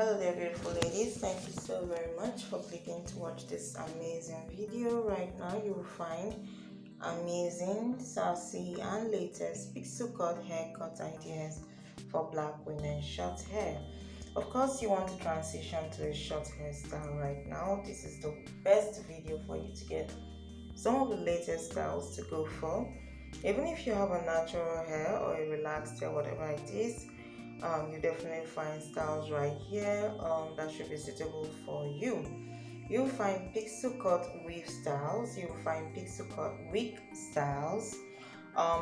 Hello there, beautiful ladies. Thank you so very much for clicking to watch this amazing video. Right now you will find amazing, sassy and latest pixel cut haircut ideas for black women short hair. Of course, you want to transition to a short hairstyle right now. This is the best video for you to get some of the latest styles to go for. Even if you have a natural hair or a relaxed hair, whatever it is, you definitely find styles right here that should be suitable for you. You'll find pixel cut weave styles, you'll find pixel cut wig styles,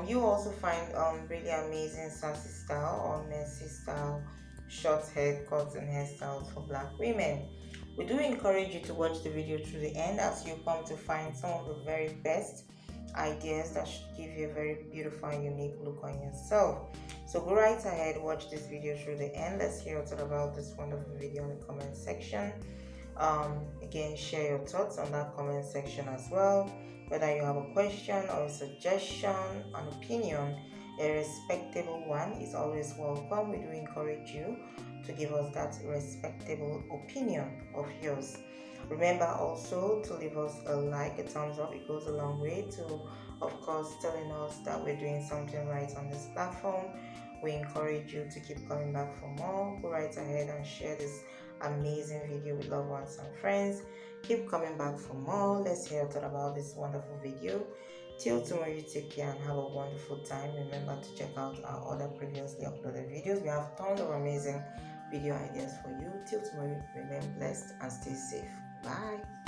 you also find really amazing sassy style or messy style short haircuts and hairstyles for black women. We do encourage you to watch the video through the end as you come to find some of the very best ideas that should give you a very beautiful and unique look on yourself. So go right ahead, watch this video through the end. Let's hear what's about this wonderful video in the comment section. Again, share your thoughts on that comment section as well. Whether you have a question or a suggestion, an opinion, a respectable one is always welcome. We do encourage you to give us that respectable opinion of yours. Remember also to leave us a like, a thumbs up. It goes a long way to, of course, telling us that we're doing something right on this platform. We encourage you to keep coming back for more. Go right ahead and share this amazing video with loved ones and friends. Keep coming back for more. Let's hear about this wonderful video. Till tomorrow, you take care and have a wonderful time. Remember to check out our other previously uploaded videos. We have tons of amazing video ideas for you. Till tomorrow, remain blessed and stay safe. Bye.